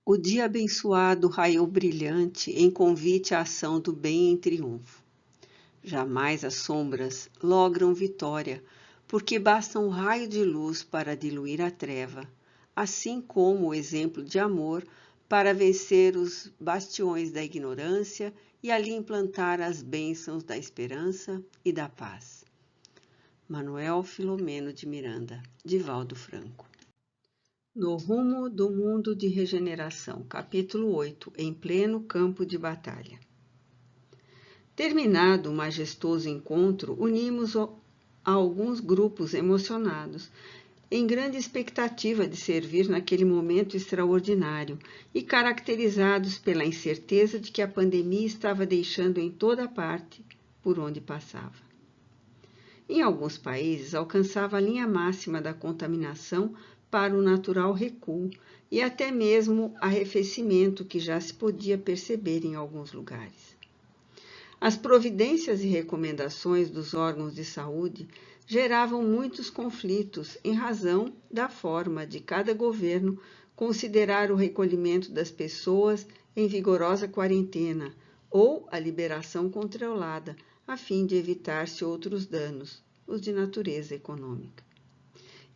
O dia abençoado raiou brilhante em convite à ação do bem em triunfo. Jamais as sombras logram vitória, porque basta um raio de luz para diluir a treva, assim como o exemplo de amor para vencer os bastiões da ignorância e ali implantar as bênçãos da esperança e da paz. Manuel Filomeno de Miranda, Divaldo Franco. No rumo do mundo de regeneração, capítulo 8, em pleno campo de batalha. Terminado o majestoso encontro, unimos a alguns grupos emocionados, em grande expectativa de servir naquele momento extraordinário e caracterizados pela incerteza de que a pandemia estava deixando em toda parte por onde passava. Em alguns países, alcançava a linha máxima da contaminação para o natural recuo e até mesmo arrefecimento que já se podia perceber em alguns lugares. As providências e recomendações dos órgãos de saúde geravam muitos conflitos em razão da forma de cada governo considerar o recolhimento das pessoas em vigorosa quarentena ou a liberação controlada, a fim de evitar-se outros danos, os de natureza econômica.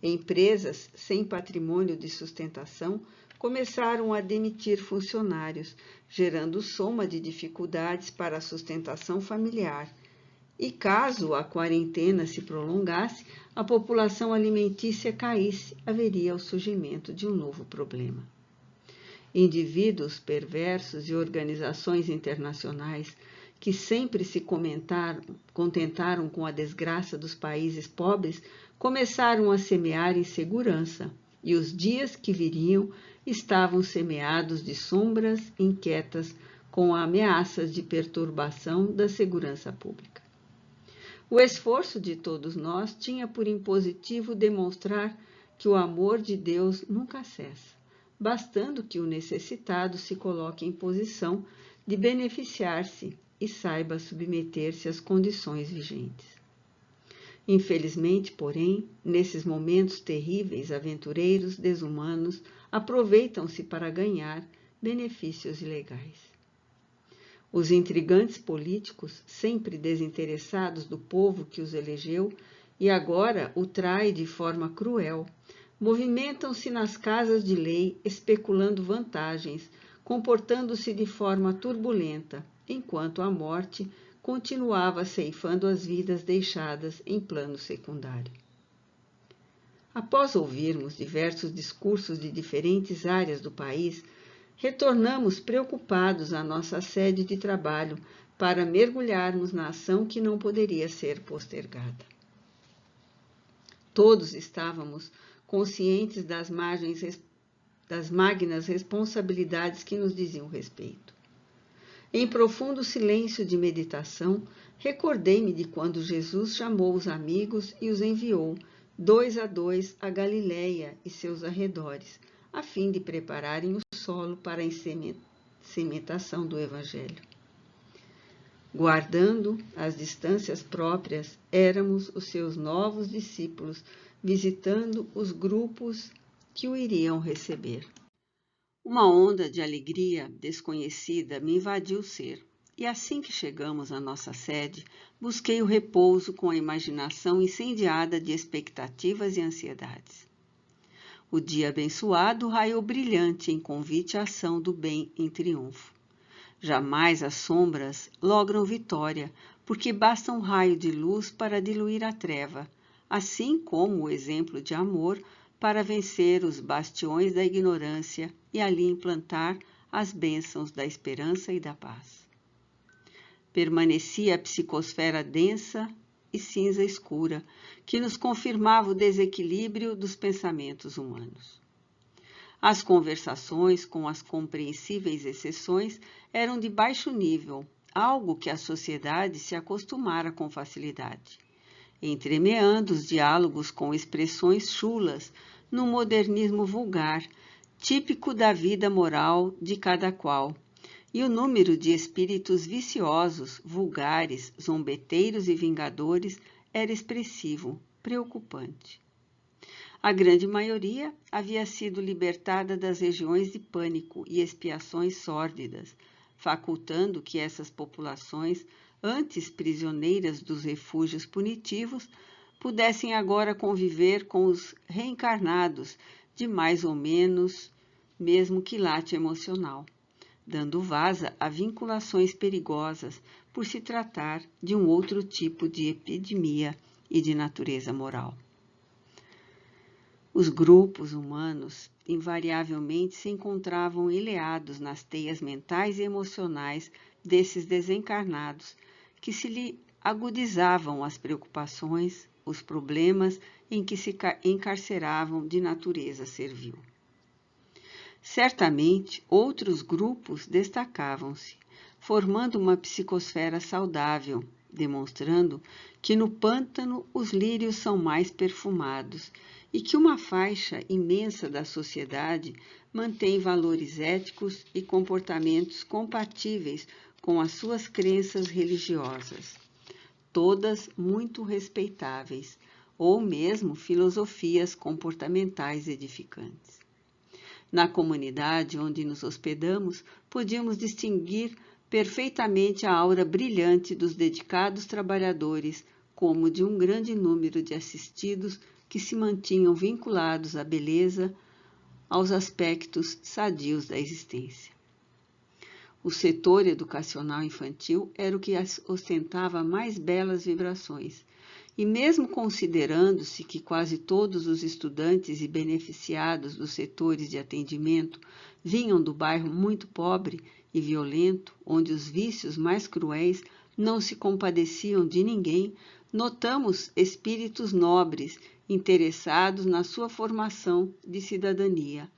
Empresas sem patrimônio de sustentação começaram a demitir funcionários, gerando soma de dificuldades para a sustentação familiar. E caso a quarentena se prolongasse, a população alimentícia caísse, haveria o surgimento de um novo problema. Indivíduos perversos e organizações internacionais que sempre se contentaram com a desgraça dos países pobres, começaram a semear insegurança, e os dias que viriam estavam semeados de sombras inquietas com ameaças de perturbação da segurança pública. O esforço de todos nós tinha por impositivo demonstrar que o amor de Deus nunca cessa, bastando que o necessitado se coloque em posição de beneficiar-se e saiba submeter-se às condições vigentes. Infelizmente, porém, nesses momentos terríveis, aventureiros desumanos aproveitam-se para ganhar benefícios ilegais. Os intrigantes políticos, sempre desinteressados do povo que os elegeu e agora o trai de forma cruel, movimentam-se nas casas de lei especulando vantagens, comportando-se de forma turbulenta, enquanto a morte continuava ceifando as vidas deixadas em plano secundário. Após ouvirmos diversos discursos de diferentes áreas do país, retornamos preocupados à nossa sede de trabalho para mergulharmos na ação que não poderia ser postergada. Todos estávamos conscientes das magnas responsabilidades que nos diziam respeito. Em profundo silêncio de meditação, recordei-me de quando Jesus chamou os amigos e os enviou, 2 a 2, a Galiléia e seus arredores, a fim de prepararem o solo para a cimentação do Evangelho. Guardando as distâncias próprias, éramos os seus novos discípulos, visitando os grupos que o iriam receber. Uma onda de alegria desconhecida me invadiu o ser, e assim que chegamos à nossa sede, busquei o repouso com a imaginação incendiada de expectativas e ansiedades. O dia abençoado raiou brilhante em convite à ação do bem em triunfo. Jamais as sombras logram vitória, porque basta um raio de luz para diluir a treva, assim como o exemplo de amor para vencer os bastiões da ignorância e ali implantar as bênçãos da esperança e da paz. Permanecia a psicosfera densa e cinza escura, que nos confirmava o desequilíbrio dos pensamentos humanos. As conversações, com as compreensíveis exceções, eram de baixo nível, algo que a sociedade se acostumara com facilidade. Entremeando os diálogos com expressões chulas, no modernismo vulgar, típico da vida moral de cada qual, e o número de espíritos viciosos, vulgares, zombeteiros e vingadores era expressivo, preocupante. A grande maioria havia sido libertada das regiões de pânico e expiações sórdidas, facultando que essas populações, antes prisioneiras dos refúgios punitivos, pudessem agora conviver com os reencarnados de mais ou menos mesmo quilate emocional, dando vaza a vinculações perigosas por se tratar de um outro tipo de epidemia e de natureza moral. Os grupos humanos invariavelmente se encontravam enleados nas teias mentais e emocionais desses desencarnados, que se lhe agudizavam as preocupações, os problemas em que se encarceravam de natureza servil. Certamente, outros grupos destacavam-se, formando uma psicosfera saudável, demonstrando que no pântano os lírios são mais perfumados e que uma faixa imensa da sociedade mantém valores éticos e comportamentos compatíveis com as suas crenças religiosas, todas muito respeitáveis, ou mesmo filosofias comportamentais edificantes. Na comunidade onde nos hospedamos, podíamos distinguir perfeitamente a aura brilhante dos dedicados trabalhadores, como de um grande número de assistidos que se mantinham vinculados à beleza, aos aspectos sadios da existência. O setor educacional infantil era o que ostentava mais belas vibrações, e mesmo considerando-se que quase todos os estudantes e beneficiados dos setores de atendimento vinham do bairro muito pobre e violento, onde os vícios mais cruéis não se compadeciam de ninguém, notamos espíritos nobres interessados na sua formação de cidadania,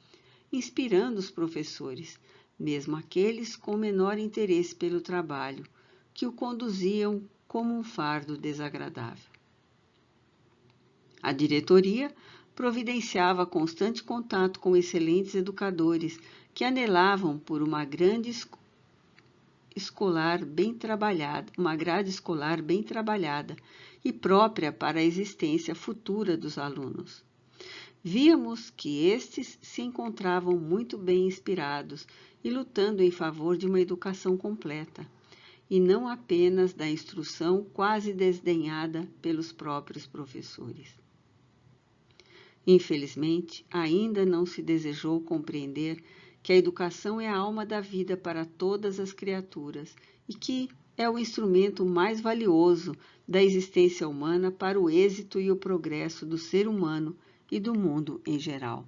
inspirando os professores, mesmo aqueles com menor interesse pelo trabalho, que o conduziam como um fardo desagradável. A diretoria providenciava constante contato com excelentes educadores que anelavam por uma grade escolar bem trabalhada e própria para a existência futura dos alunos. Víamos que estes se encontravam muito bem inspirados e lutando em favor de uma educação completa, e não apenas da instrução quase desdenhada pelos próprios professores. Infelizmente, ainda não se desejou compreender que a educação é a alma da vida para todas as criaturas e que é o instrumento mais valioso da existência humana para o êxito e o progresso do ser humano e do mundo em geral.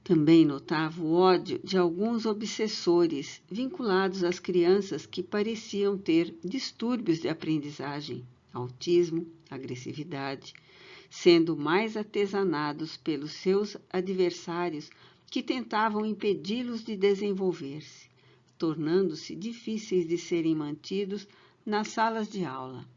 Também notava o ódio de alguns obsessores vinculados às crianças que pareciam ter distúrbios de aprendizagem, autismo, agressividade, sendo mais atesanados pelos seus adversários que tentavam impedi-los de desenvolver-se, tornando-se difíceis de serem mantidos nas salas de aula.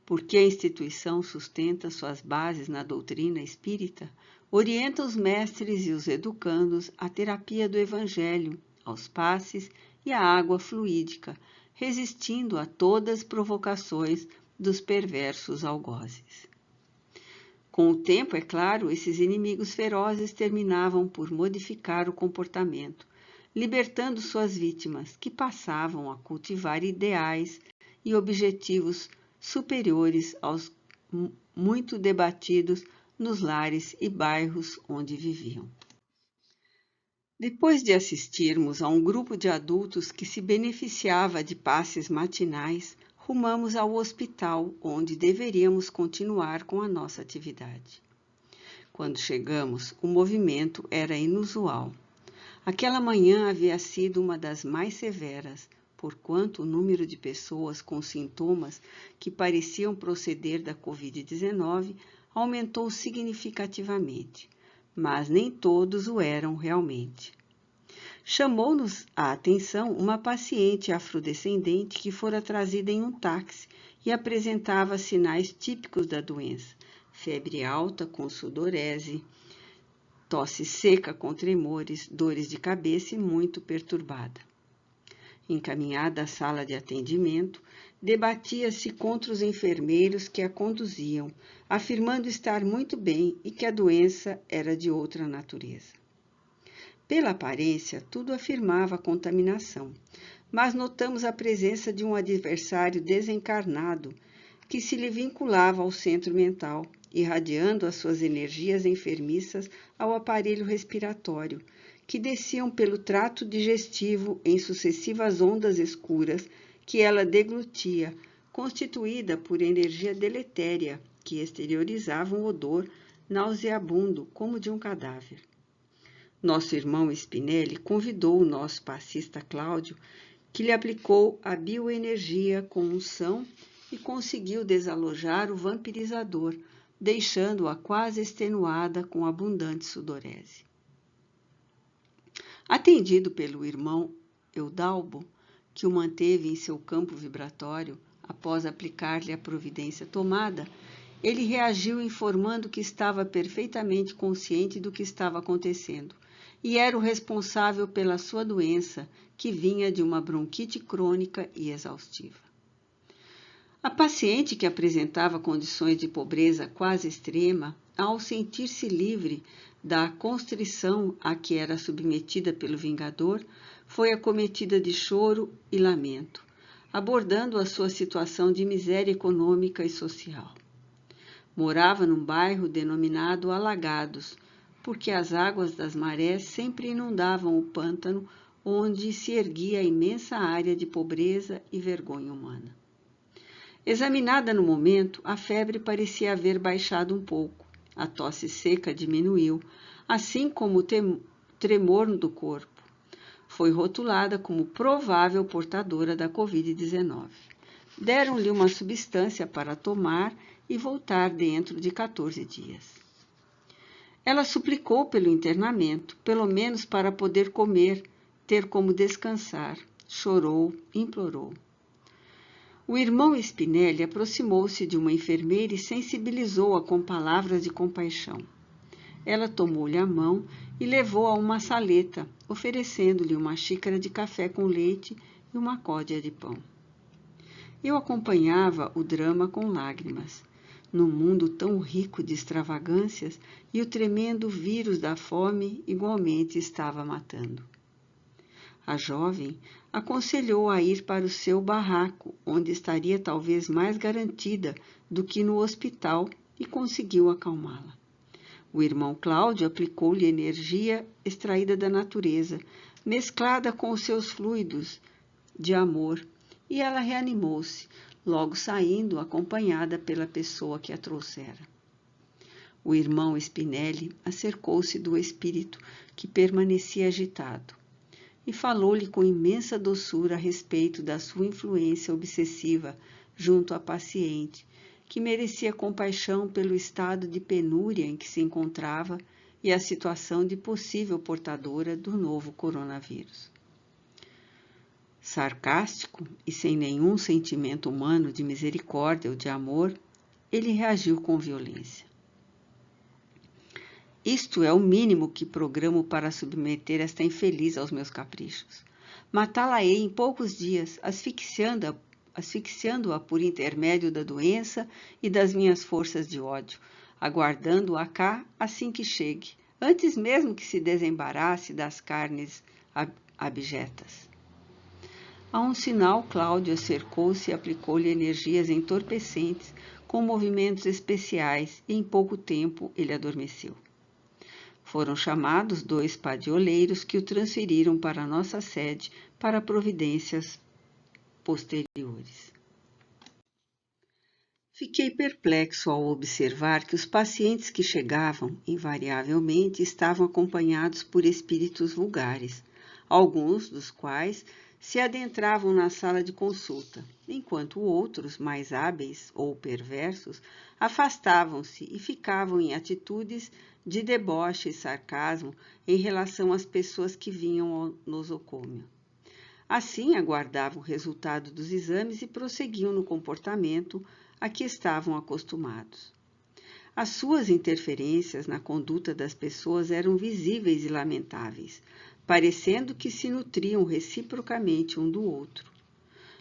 Porque a instituição sustenta suas bases na doutrina espírita, orienta os mestres e os educandos à terapia do Evangelho, aos passes e à água fluídica, resistindo a todas as provocações dos perversos algozes. Com o tempo, é claro, esses inimigos ferozes terminavam por modificar o comportamento, libertando suas vítimas, que passavam a cultivar ideais e objetivos superiores aos muito debatidos nos lares e bairros onde viviam. Depois de assistirmos a um grupo de adultos que se beneficiava de passes matinais, rumamos ao hospital, onde deveríamos continuar com a nossa atividade. Quando chegamos, o movimento era inusual. Aquela manhã havia sido uma das mais severas, porquanto o número de pessoas com sintomas que pareciam proceder da Covid-19 aumentou significativamente, mas nem todos o eram realmente. Chamou-nos a atenção uma paciente afrodescendente que fora trazida em um táxi e apresentava sinais típicos da doença: febre alta com sudorese, tosse seca com tremores, dores de cabeça e muito perturbada. Encaminhada à sala de atendimento, debatia-se contra os enfermeiros que a conduziam, afirmando estar muito bem e que a doença era de outra natureza. Pela aparência, tudo afirmava contaminação, mas notamos a presença de um adversário desencarnado que se lhe vinculava ao centro mental, irradiando as suas energias enfermiças ao aparelho respiratório, que desciam pelo trato digestivo em sucessivas ondas escuras que ela deglutia, constituída por energia deletéria, que exteriorizava um odor nauseabundo como de um cadáver. Nosso irmão Spinelli convidou o nosso passista Cláudio, que lhe aplicou a bioenergia com unção e conseguiu desalojar o vampirizador, deixando-a quase extenuada com abundante sudorese. Atendido pelo irmão Eudalbo, que o manteve em seu campo vibratório, após aplicar-lhe a providência tomada, ele reagiu informando que estava perfeitamente consciente do que estava acontecendo e era o responsável pela sua doença, que vinha de uma bronquite crônica e exaustiva. A paciente, que apresentava condições de pobreza quase extrema, ao sentir-se livre da constrição a que era submetida pelo vingador, foi acometida de choro e lamento, abordando a sua situação de miséria econômica e social. Morava num bairro denominado Alagados, porque as águas das marés sempre inundavam o pântano onde se erguia a imensa área de pobreza e vergonha humana. Examinada no momento, a febre parecia haver baixado um pouco, a tosse seca diminuiu, assim como o tremor do corpo. Foi rotulada como provável portadora da Covid-19. Deram-lhe uma substância para tomar e voltar dentro de 14 dias. Ela suplicou pelo internamento, pelo menos para poder comer, ter como descansar. Chorou, implorou. O irmão Spinelli aproximou-se de uma enfermeira e sensibilizou-a com palavras de compaixão. Ela tomou-lhe a mão e levou-a a uma saleta, oferecendo-lhe uma xícara de café com leite e uma códea de pão. Eu acompanhava o drama com lágrimas. Num mundo tão rico de extravagâncias, e o tremendo vírus da fome igualmente estava matando. A jovem aconselhou-a ir para o seu barraco, onde estaria talvez mais garantida do que no hospital, e conseguiu acalmá-la. O irmão Cláudio aplicou-lhe energia extraída da natureza, mesclada com os seus fluidos de amor, e ela reanimou-se, logo saindo acompanhada pela pessoa que a trouxera. O irmão Spinelli acercou-se do espírito, que permanecia agitado, e falou-lhe com imensa doçura a respeito da sua influência obsessiva junto à paciente, que merecia compaixão pelo estado de penúria em que se encontrava e a situação de possível portadora do novo coronavírus. Sarcástico e sem nenhum sentimento humano de misericórdia ou de amor, ele reagiu com violência. Isto é o mínimo que programo para submeter esta infeliz aos meus caprichos. Matá-la-ei em poucos dias, asfixiando-a por intermédio da doença e das minhas forças de ódio, aguardando-a cá assim que chegue, antes mesmo que se desembarace das carnes abjetas. A um sinal, Cláudio acercou-se e aplicou-lhe energias entorpecentes com movimentos especiais e em pouco tempo ele adormeceu. Foram chamados 2 padioleiros que o transferiram para a nossa sede para providências posteriores. Fiquei perplexo ao observar que os pacientes que chegavam, invariavelmente, estavam acompanhados por espíritos vulgares, alguns dos quais se adentravam na sala de consulta, enquanto outros, mais hábeis ou perversos, afastavam-se e ficavam em atitudes de deboche e sarcasmo em relação às pessoas que vinham ao nosocômio. Assim, aguardavam o resultado dos exames e prosseguiam no comportamento a que estavam acostumados. As suas interferências na conduta das pessoas eram visíveis e lamentáveis, parecendo que se nutriam reciprocamente um do outro.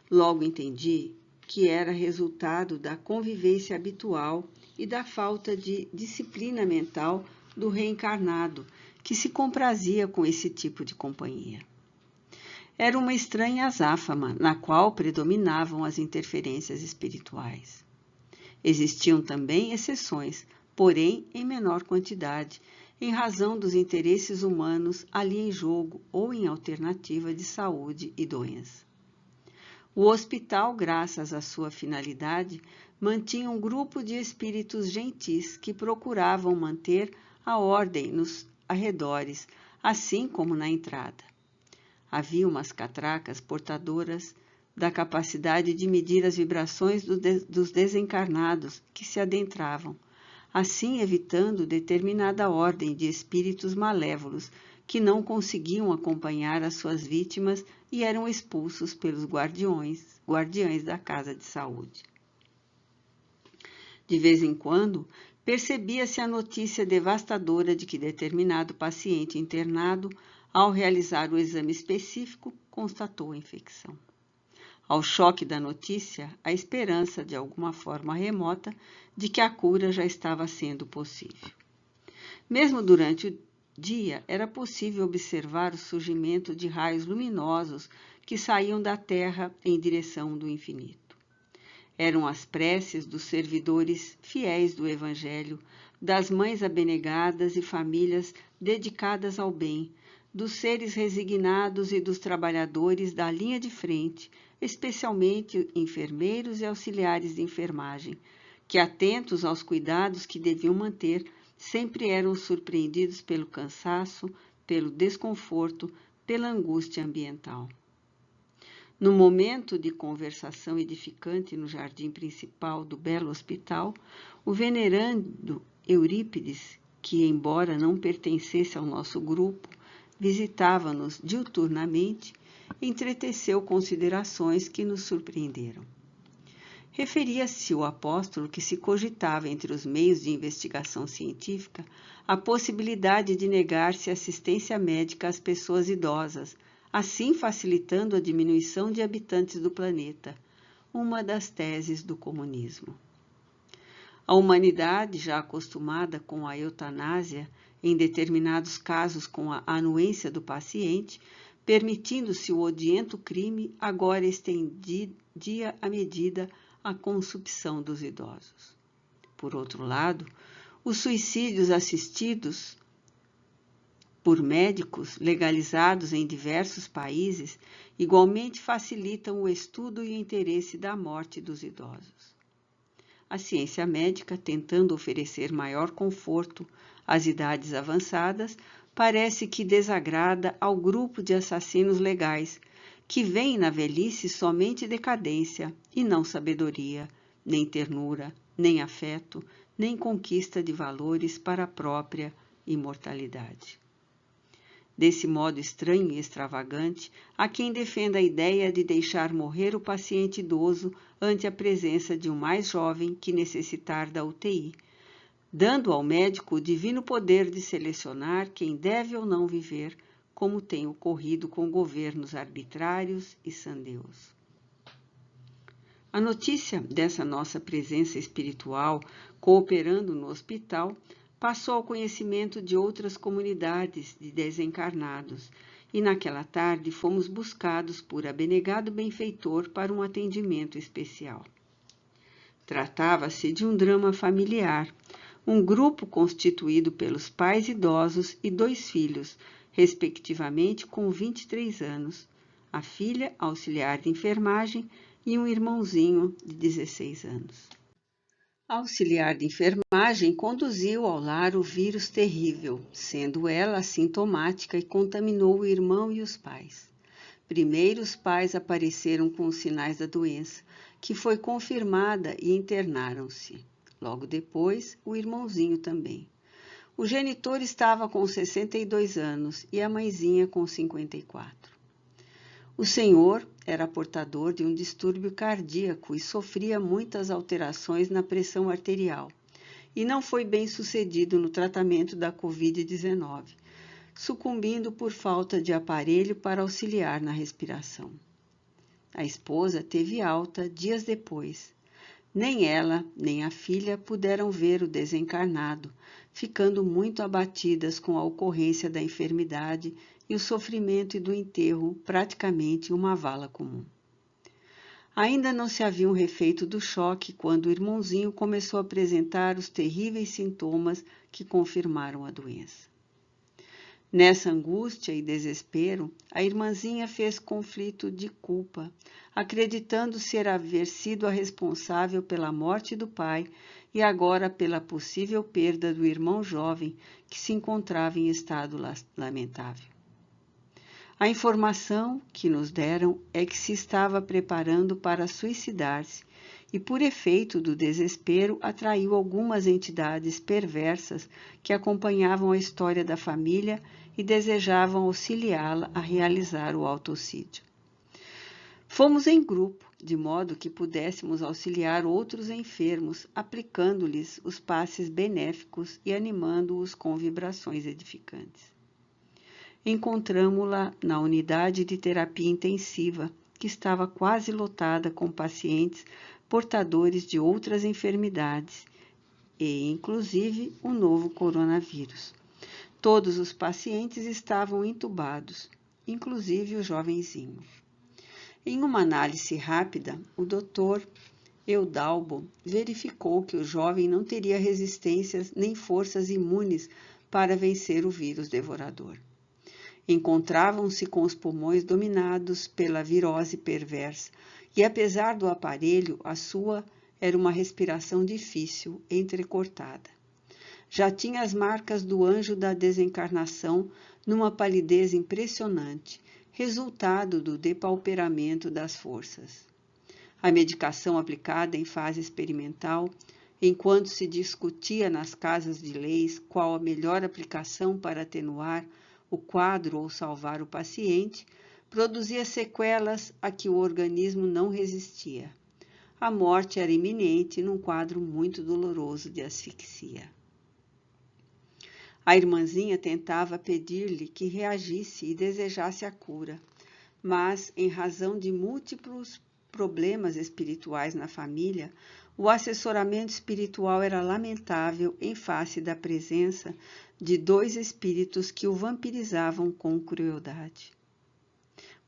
Logo entendi que era resultado da convivência habitual e da falta de disciplina mental do reencarnado, que se comprazia com esse tipo de companhia. Era uma estranha azáfama, na qual predominavam as interferências espirituais. Existiam também exceções, porém em menor quantidade, em razão dos interesses humanos ali em jogo ou em alternativa de saúde e doença. O hospital, graças à sua finalidade, mantinha um grupo de espíritos gentis que procuravam manter a ordem nos arredores, assim como na entrada. Havia umas catracas portadoras da capacidade de medir as vibrações dos desencarnados que se adentravam, assim evitando determinada ordem de espíritos malévolos que não conseguiam acompanhar as suas vítimas e eram expulsos pelos guardiães da casa de saúde. De vez em quando, percebia-se a notícia devastadora de que determinado paciente internado, ao realizar o exame específico, constatou a infecção. Ao choque da notícia, a esperança, de alguma forma remota, de que a cura já estava sendo possível. Mesmo durante o dia, era possível observar o surgimento de raios luminosos que saíam da terra em direção do infinito. Eram as preces dos servidores fiéis do Evangelho, das mães abnegadas e famílias dedicadas ao bem, dos seres resignados e dos trabalhadores da linha de frente, especialmente enfermeiros e auxiliares de enfermagem, que, atentos aos cuidados que deviam manter, sempre eram surpreendidos pelo cansaço, pelo desconforto, pela angústia ambiental. No momento de conversação edificante no jardim principal do belo hospital, o venerando Eurípides, que, embora não pertencesse ao nosso grupo, visitava-nos diuturnamente, entreteceu considerações que nos surpreenderam. Referia-se o apóstolo que se cogitava entre os meios de investigação científica a possibilidade de negar-se assistência médica às pessoas idosas, assim facilitando a diminuição de habitantes do planeta, uma das teses do comunismo. A humanidade, já acostumada com a eutanásia, em determinados casos com a anuência do paciente, permitindo-se o odiento crime, agora estendia a medida à consumpção dos idosos. Por outro lado, os suicídios assistidos por médicos legalizados em diversos países igualmente facilitam o estudo e o interesse da morte dos idosos. A ciência médica, tentando oferecer maior conforto às idades avançadas, parece que desagrada ao grupo de assassinos legais, que veem na velhice somente decadência e não sabedoria, nem ternura, nem afeto, nem conquista de valores para a própria imortalidade. Desse modo estranho e extravagante, há quem defenda a ideia de deixar morrer o paciente idoso ante a presença de um mais jovem que necessitar da UTI, dando ao médico o divino poder de selecionar quem deve ou não viver, como tem ocorrido com governos arbitrários e sandeus. A notícia dessa nossa presença espiritual cooperando no hospital passou ao conhecimento de outras comunidades de desencarnados, e naquela tarde fomos buscados por abnegado benfeitor para um atendimento especial. Tratava-se de um drama familiar, um grupo constituído pelos pais idosos e 2 filhos, respectivamente com 23 anos, a filha auxiliar de enfermagem e um irmãozinho de 16 anos. A auxiliar de enfermagem conduziu ao lar o vírus terrível, sendo ela assintomática e contaminou o irmão e os pais. Primeiro, os pais apareceram com os sinais da doença, que foi confirmada e internaram-se. Logo depois, o irmãozinho também. O genitor estava com 62 anos e a mãezinha com 54. O senhor era portador de um distúrbio cardíaco e sofria muitas alterações na pressão arterial, e não foi bem sucedido no tratamento da Covid-19, sucumbindo por falta de aparelho para auxiliar na respiração. A esposa teve alta dias depois. Nem ela, nem a filha puderam ver o desencarnado, ficando muito abatidas com a ocorrência da enfermidade e o sofrimento e do enterro praticamente uma vala comum. Ainda não se haviam refeito do choque quando o irmãozinho começou a apresentar os terríveis sintomas que confirmaram a doença. Nessa angústia e desespero, a irmãzinha fez conflito de culpa, acreditando ser haver sido a responsável pela morte do pai e agora pela possível perda do irmão jovem que se encontrava em estado lamentável. A informação que nos deram é que se estava preparando para suicidar-se e, por efeito do desespero, atraiu algumas entidades perversas que acompanhavam a história da família e desejavam auxiliá-la a realizar o autocídio. Fomos em grupo, de modo que pudéssemos auxiliar outros enfermos, aplicando-lhes os passes benéficos e animando-os com vibrações edificantes. Encontramo-la na unidade de terapia intensiva, que estava quase lotada com pacientes portadores de outras enfermidades e, inclusive, o novo coronavírus. Todos os pacientes estavam entubados, inclusive o jovenzinho. Em uma análise rápida, o Dr. Eudalbo verificou que o jovem não teria resistências nem forças imunes para vencer o vírus devorador. Encontravam-se com os pulmões dominados pela virose perversa e, apesar do aparelho, a sua era uma respiração difícil, entrecortada. Já tinha as marcas do anjo da desencarnação numa palidez impressionante, resultado do depauperamento das forças. A medicação aplicada em fase experimental, enquanto se discutia nas casas de leis qual a melhor aplicação para atenuar o quadro ou salvar o paciente, produzia sequelas a que o organismo não resistia. A morte era iminente num quadro muito doloroso de asfixia. A irmãzinha tentava pedir-lhe que reagisse e desejasse a cura, mas, em razão de múltiplos problemas espirituais na família, o assessoramento espiritual era lamentável em face da presença de 2 espíritos que o vampirizavam com crueldade.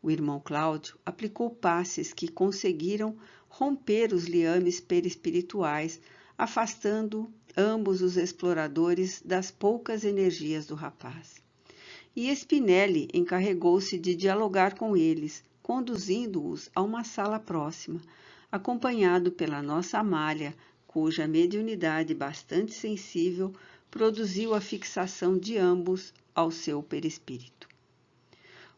O irmão Cláudio aplicou passes que conseguiram romper os liames perispirituais, afastando ambos os exploradores das poucas energias do rapaz. E Spinelli encarregou-se de dialogar com eles, conduzindo-os a uma sala próxima, acompanhado pela nossa Amália, cuja mediunidade bastante sensível produziu a fixação de ambos ao seu perispírito.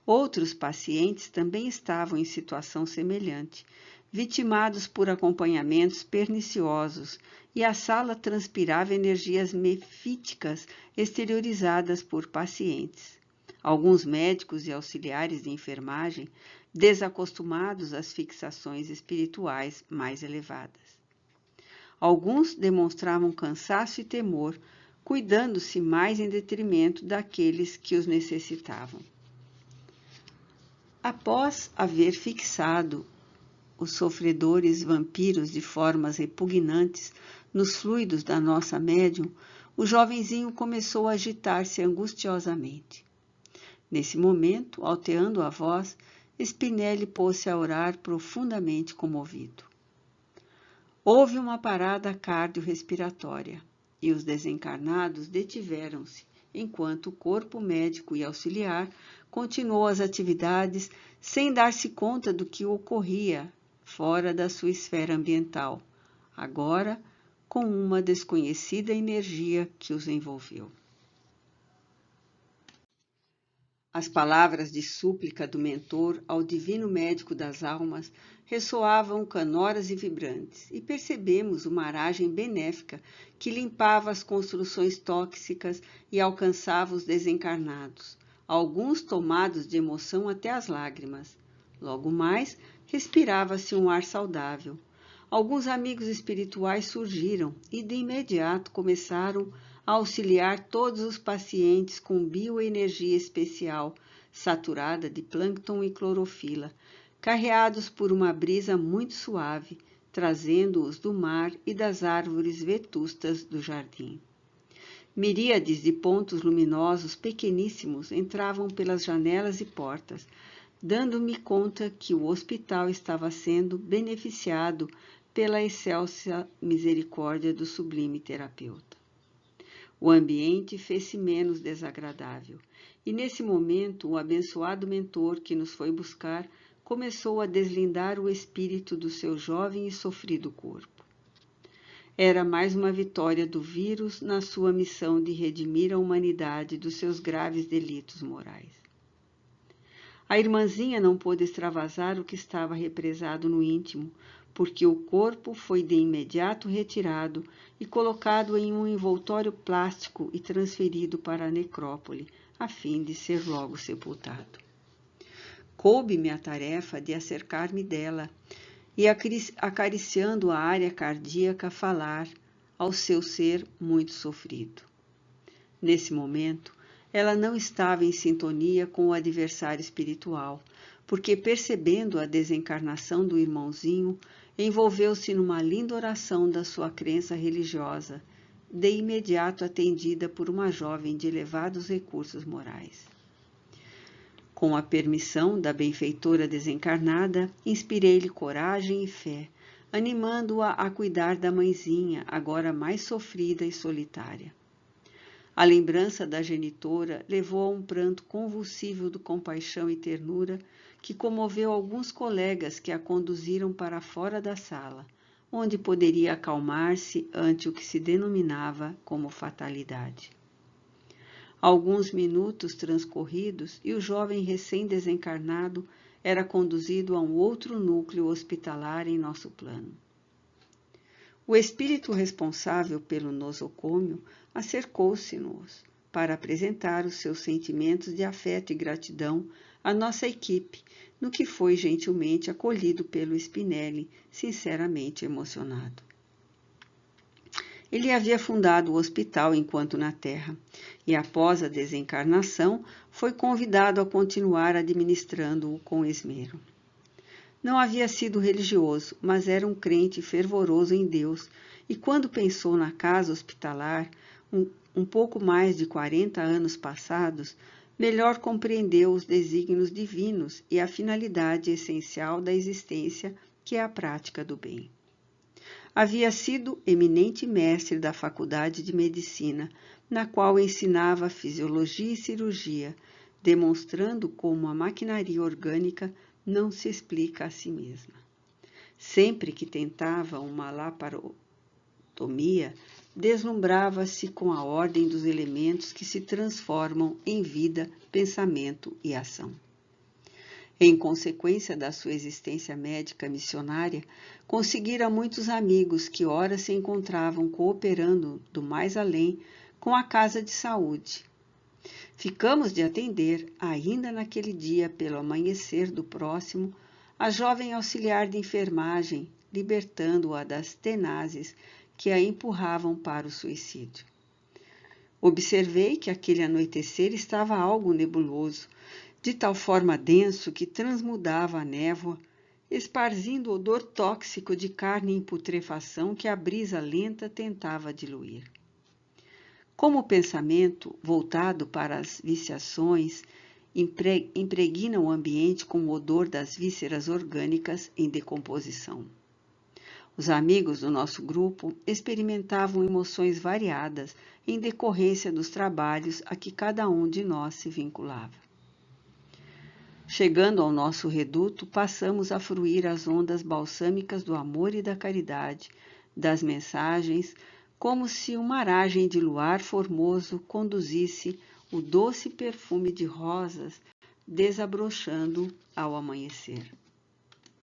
Outros pacientes também estavam em situação semelhante, vitimados por acompanhamentos perniciosos, e a sala transpirava energias mefíticas exteriorizadas por pacientes. Alguns médicos e auxiliares de enfermagem, desacostumados às fixações espirituais mais elevadas. Alguns demonstravam cansaço e temor, cuidando-se mais em detrimento daqueles que os necessitavam. Após haver fixado os sofredores vampiros de formas repugnantes nos fluidos da nossa médium, o jovenzinho começou a agitar-se angustiosamente. Nesse momento, alteando a voz, Spinelli pôs-se a orar profundamente comovido. Houve uma parada cardiorrespiratória e os desencarnados detiveram-se, enquanto o corpo médico e auxiliar continuou as atividades sem dar-se conta do que ocorria fora da sua esfera ambiental, agora com uma desconhecida energia que os envolveu. As palavras de súplica do mentor ao divino médico das almas ressoavam canoras e vibrantes, e percebemos uma aragem benéfica que limpava as construções tóxicas e alcançava os desencarnados, alguns tomados de emoção até as lágrimas. Logo mais, respirava-se um ar saudável. Alguns amigos espirituais surgiram e de imediato começaram a auxiliar todos os pacientes com bioenergia especial, saturada de plâncton e clorofila, carreados por uma brisa muito suave, trazendo-os do mar e das árvores vetustas do jardim. Miríades de pontos luminosos pequeníssimos entravam pelas janelas e portas, dando-me conta que o hospital estava sendo beneficiado pela excelsa misericórdia do sublime terapeuta. O ambiente fez-se menos desagradável, e nesse momento o abençoado mentor que nos foi buscar começou a deslindar o espírito do seu jovem e sofrido corpo. Era mais uma vitória do vírus na sua missão de redimir a humanidade dos seus graves delitos morais. A irmãzinha não pôde extravasar o que estava represado no íntimo, porque o corpo foi de imediato retirado e colocado em um envoltório plástico e transferido para a necrópole, a fim de ser logo sepultado. Coube-me a tarefa de acercar-me dela e, acariciando a área cardíaca, falar ao seu ser muito sofrido. Nesse momento, ela não estava em sintonia com o adversário espiritual, porque, percebendo a desencarnação do irmãozinho, envolveu-se numa linda oração da sua crença religiosa, de imediato atendida por uma jovem de elevados recursos morais. Com a permissão da benfeitora desencarnada, inspirei-lhe coragem e fé, animando-a a cuidar da mãezinha, agora mais sofrida e solitária. A lembrança da genitora levou a um pranto convulsivo de compaixão e ternura que comoveu alguns colegas que a conduziram para fora da sala, onde poderia acalmar-se ante o que se denominava como fatalidade. Alguns minutos transcorridos e o jovem recém-desencarnado era conduzido a um outro núcleo hospitalar em nosso plano. O espírito responsável pelo nosocômio acercou-se-nos para apresentar os seus sentimentos de afeto e gratidão à nossa equipe, no que foi gentilmente acolhido pelo Spinelli, sinceramente emocionado. Ele havia fundado o hospital enquanto na Terra, e após a desencarnação foi convidado a continuar administrando-o com esmero. Não havia sido religioso, mas era um crente fervoroso em Deus, e quando pensou na casa hospitalar, um pouco mais de 40 anos passados, melhor compreendeu os desígnios divinos e a finalidade essencial da existência, que é a prática do bem. Havia sido eminente mestre da Faculdade de Medicina, na qual ensinava fisiologia e cirurgia, demonstrando como a maquinaria orgânica não se explica a si mesma. Sempre que tentava uma laparotomia, deslumbrava-se com a ordem dos elementos que se transformam em vida, pensamento e ação. Em consequência da sua existência médica missionária, conseguira muitos amigos que ora se encontravam cooperando do mais além com a Casa de Saúde. Ficamos de atender, ainda naquele dia pelo amanhecer do próximo, a jovem auxiliar de enfermagem, libertando-a das tenazes que a empurravam para o suicídio. Observei que aquele anoitecer estava algo nebuloso, de tal forma denso que transmudava a névoa, esparzindo odor tóxico de carne em putrefação que a brisa lenta tentava diluir. Como o pensamento, voltado para as viciações, impregna o ambiente com o odor das vísceras orgânicas em decomposição. Os amigos do nosso grupo experimentavam emoções variadas em decorrência dos trabalhos a que cada um de nós se vinculava. Chegando ao nosso reduto, passamos a fruir as ondas balsâmicas do amor e da caridade, das mensagens, como se uma aragem de luar formoso conduzisse o doce perfume de rosas desabrochando ao amanhecer.